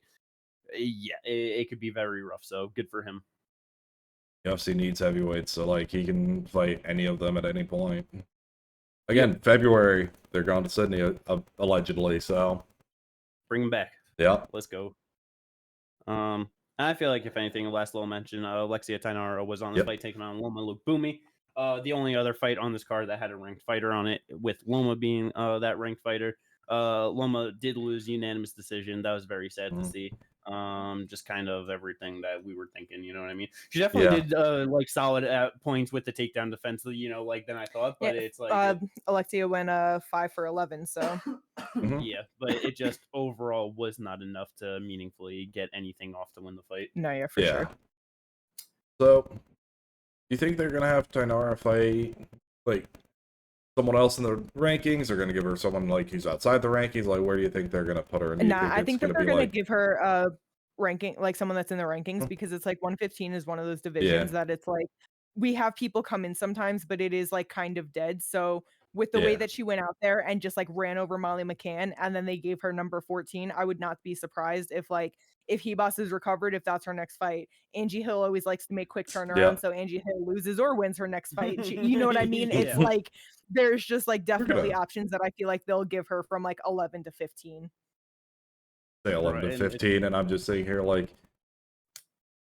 yeah, it could be very rough. So good for him. UFC needs heavyweights, so like he can fight any of them at any point. Again, February they're going to Sydney allegedly, so bring him back. Yeah, let's go. I feel like if anything, last little mention, Alexia Thainara was on this fight taking on Loma Lookboonmee. The only other fight on this card that had a ranked fighter on it, with Loma being that ranked fighter. Loma did lose unanimous decision. That was very sad to see. Just kind of everything that we were thinking, you know what I mean? She definitely did like solid at points with the takedown defense, you know, like than I thought, but it's like Alexia went 5 for 11, so yeah, but it just overall was not enough to meaningfully get anything off to win the fight. No, yeah, for sure. So, do you think they're gonna have Thainara fight like someone else in the rankings? They're gonna give her someone like who's outside the rankings? Like, where do you think they're gonna put her? And I think that they're gonna give her a ranking, like someone that's in the rankings, because it's like 115 is one of those divisions that it's like we have people come in sometimes, but it is like kind of dead. So with the way that she went out there and just like ran over Molly McCann, and then they gave her number 14, I would not be surprised if Hebos is recovered, if that's her next fight. Angie Hill always likes to make quick turnarounds, so Angie Hill loses or wins her next fight. You know what I mean? It's like there's just like definitely options that I feel like they'll give her from like 11 to 15. Say 11 to 15, and I'm just sitting here like,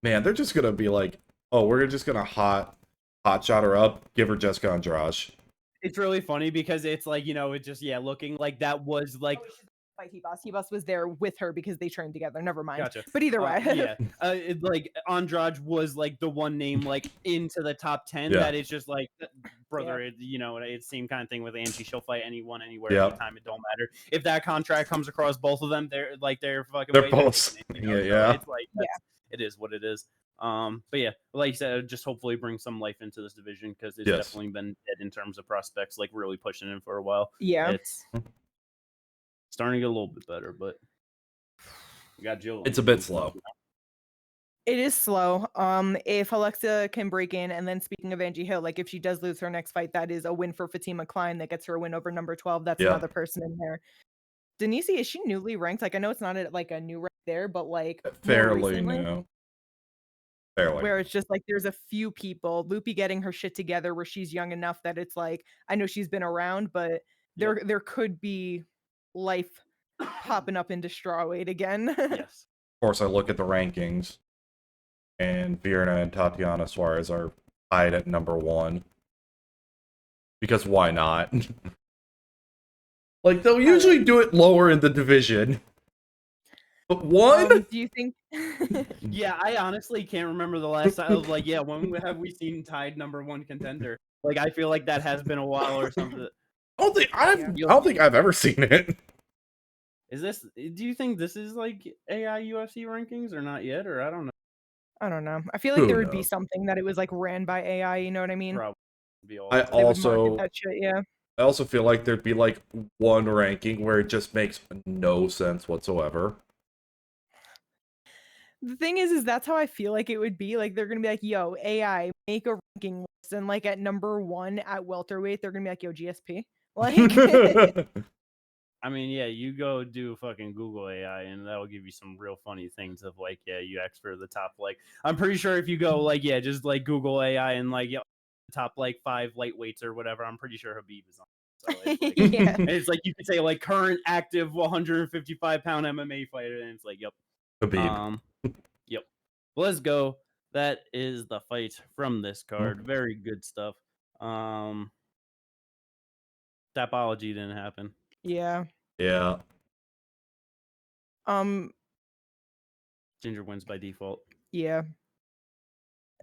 man, they're just gonna be like, oh, we're just gonna hot shot her up, give her Jessica Andrade. It's really funny because it's like, you know, it just looking like that was like fight Hebos. Hebos was there with her because they trained together. Never mind. Gotcha. But either way, like Andrade was like the one name like into the top 10 that it's just like, brother, you know, it's the same kind of thing with Angie. She'll fight anyone, anywhere, anytime. It don't matter if that contract comes across both of them. They're fucking. They're both. You know? So it's like it is what it is. But yeah, like you said, just hopefully bring some life into this division, because it's definitely been dead in terms of prospects, like really pushing in for a while. It's starting to get a little bit better, but we got Jill. It's a bit slow. It is slow. If Alexia can break in, and then speaking of Angie Hill, like if she does lose her next fight, that is a win for Fatima Klein. That gets her a win over number 12. That's another person in there. Denise, is she newly ranked? Like I know it's not like a new rank there, but like fairly new. Fairly. Where it's just like there's a few people. Loopy getting her shit together where she's young enough that it's like, I know she's been around, but there could be life popping up into strawweight again. Of course, I look at the rankings, and Virna and Tatiana Suarez are tied at number 1. Because why not? Like, they'll usually do it lower in the division. But one? Do you think? Yeah, I honestly can't remember the last time. I was like, when have we seen tied number 1 contender? Like, I feel like that has been a while or something. I don't think I've ever seen it. Is this? Do you think this is like AI UFC rankings or not yet? Or I don't know. I don't know. I feel like there would be something that it was like ran by AI. You know what I mean? Probably. I also feel like there'd be like one ranking where it just makes no sense whatsoever. The thing is that's how I feel like it would be. Like they're gonna be like, yo, AI, make a ranking list, and like at number 1 at welterweight, they're gonna be like, yo, GSP. Like I mean, you go do fucking Google AI, and that'll give you some real funny things of like, you ask for the top, like, I'm pretty sure if you go like, just like Google AI and like, top like 5 lightweights or whatever, I'm pretty sure Habib is on. So it's like, and it's like you could say like current active 155-pound MMA fighter, and it's like, Habib. Let's go. That is the fight from this card. Very good stuff. Tapology didn't happen. Yeah. Ginger wins by default. Yeah.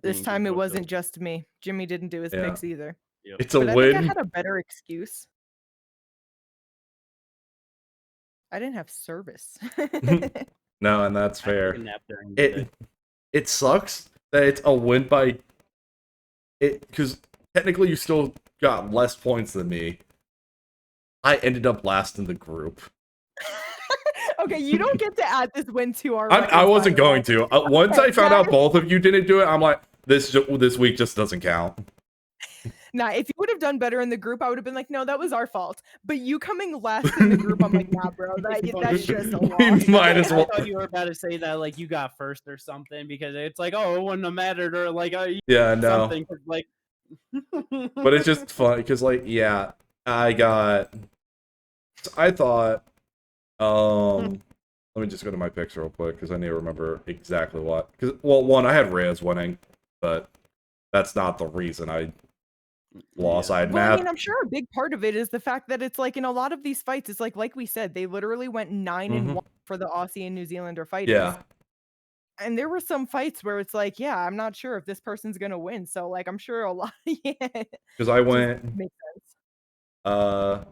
This time it wasn't just me. Jimmy didn't do his picks either. It's a win. I think I had a better excuse. I didn't have service. No, and that's fair. I took a nap during the day. It sucks that it's a win by it, because technically you still got less points than me. I ended up last in the group. Okay, you don't get to add this win to our. I wasn't going to. Once I found out both of you didn't do it, I'm like, this week just doesn't count. Nah, if you would have done better in the group, I would have been like, no, that was our fault. But you coming last in the group, I'm like, nah, bro, that's just a loss. Might as well. I thought you were about to say that like you got first or something, because it's like, oh, it wouldn't have mattered, or like, yeah, no. Something, like. But it's just fun because, like, yeah, I thought, let me just go to my picks real quick because I need to remember exactly what. Because, well, one, I had Reyes winning, but that's not the reason I lost. Yeah. I mean, I'm sure a big part of it is the fact that it's like in a lot of these fights, it's like we said, they literally went 9-1 for the Aussie and New Zealander fighters. Yeah. And there were some fights where it's like, yeah, I'm not sure if this person's gonna win. So like, I'm sure a lot. Yeah. Because I went. Makes sense.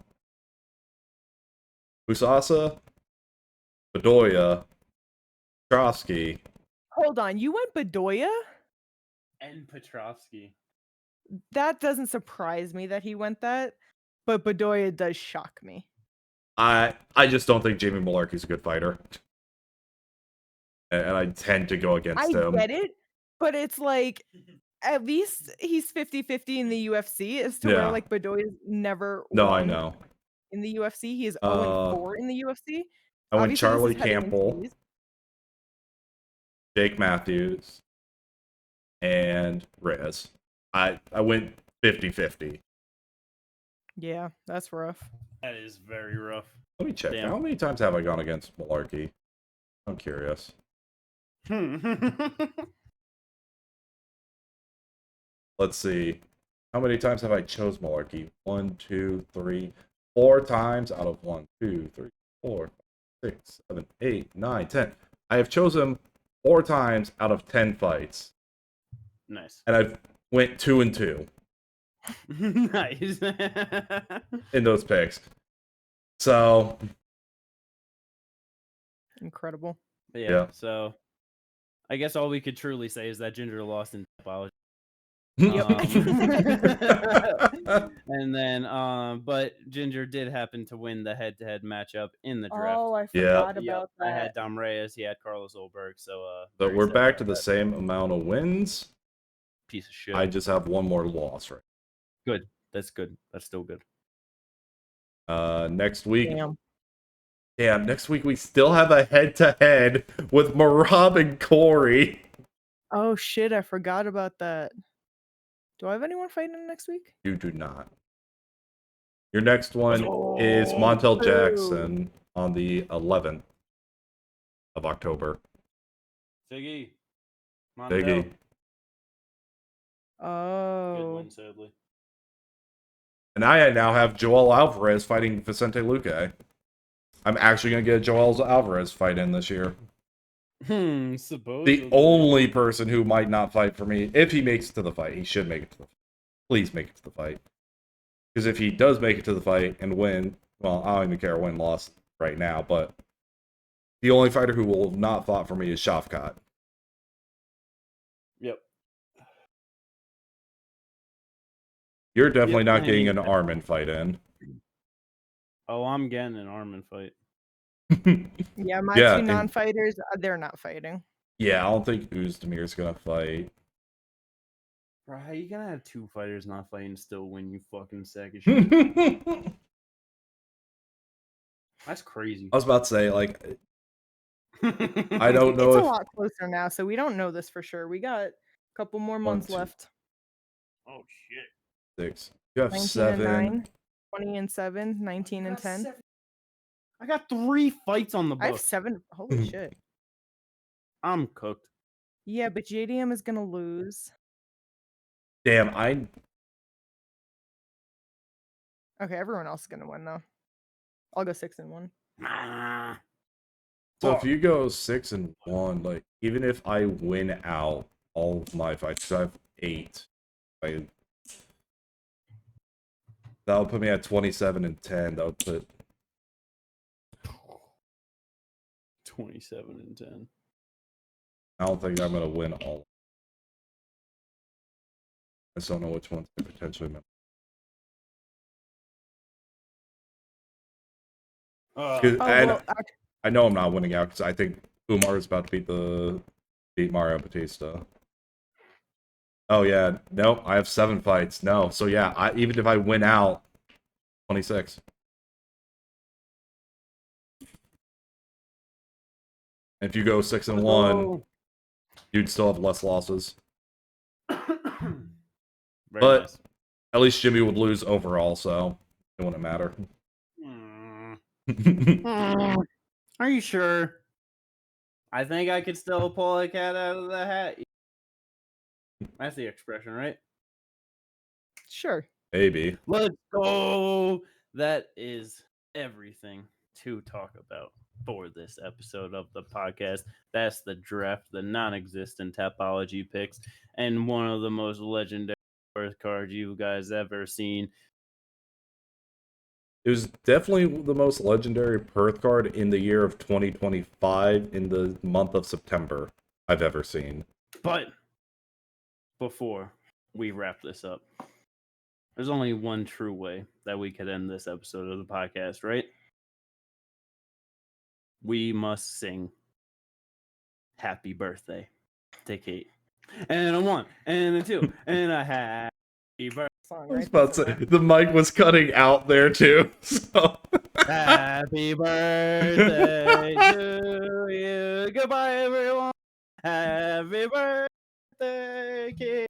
Usasa, Bedoya, Petroski. Hold on, you went Bedoya and Petroski. That doesn't surprise me that he went that, but Bedoya does shock me. I just don't think Jamie Mullarkey's a good fighter. And I tend to go against him. I get it, but it's like, at least he's 50-50 in the UFC, as to where like Bedoya's never won I know. In the UFC. He is 0-4 in the UFC. I went Charlie Campbell, Jake Matthews, and Reyes. I went 50-50. Yeah, that's rough. That is very rough. Let me check. Damn. How many times have I gone against Mullarkey? I'm curious. Let's see. How many times have I chose Mullarkey? 1, 2, 3, 4 times out of 1, 2, 3, 4, 5, 6, 7, 8, 9, 10. I have chosen 4 times out of 10 fights. Nice. And I've went 2-2. Nice. In those picks. So incredible. Yeah. So I guess all we could truly say is that Ginger lost in Tapology. And then but Ginger did happen to win the head-to-head matchup in the draft. Oh, I forgot about that. I had Dom Reyes, he had Carlos Ulberg, so but we're back to the same amount of wins. Piece of shit. I just have one more loss, right? Good. That's good. That's still good. Next week. Damn, next week we still have a head-to-head with Marab and Corey. Oh shit, I forgot about that. Do I have anyone fighting next week? You do not. Your next one is Montel Jackson on the 11th of October. Siggy. Siggy. Oh. Good win, sadly. And I now have Joel Alvarez fighting Vicente Luque. I'm actually going to get a Joel Alvarez fight in this year. Supposedly. The only person who might not fight for me, if he makes it to the fight, he should make it to the fight. Please make it to the fight. Because if he does make it to the fight and win, well, I don't even care win-loss right now, but the only fighter who will have not fought for me is Shafkat. Yep. You're definitely not getting an Armin fight in. Oh, I'm getting an Armin fight. Yeah, my two non-fighters, they're not fighting. Yeah, I don't think Uzdemir's gonna fight. Bro, how you gonna have 2 fighters not fighting and still win, you fucking sack of shit? That's crazy. I was about to say, like, I don't know. It's a lot closer now, so we don't know this for sure. We got a couple more months left. Oh shit. 6. You have 7. 9, 20 and 7, 19 and 10. I got 3 fights on the book. I have 7. Holy shit. I'm cooked. Yeah, but JDM is gonna lose. Damn, Okay, everyone else is gonna win though. I'll go 6-1. So if you go 6-1, like, even if I win out all of my fights, I have 8. That would put me at 27-10. That would put 27-10. I don't think I'm gonna win all. I just don't know which ones could potentially win. I know I'm not winning out because I think Umar is about to beat Mario Batista. Oh yeah, no, I have 7 fights. No, so yeah, even if I win out, 26. If you go 6-1, you'd still have less losses. But nice. At least Jimmy would lose overall, so it wouldn't matter. Are you sure? I think I could still pull a cat out of the hat. That's the expression, right? Sure. Maybe. Let's go. That is everything to talk about for this episode of the podcast. That's the draft, the non-existent Tapology picks, and one of the most legendary first cards you guys ever seen. It was definitely the most legendary Perth card in the year of 2025 in the month of September I've ever seen. But before we wrap this up, there's only one true way that we could end this episode of the podcast, right? We must sing happy birthday to Kate. And a 1, and a 2, and a happy birthday. I was about to say, the mic was cutting out there too. So. Happy birthday to you. Goodbye, everyone. Happy birthday, Kate.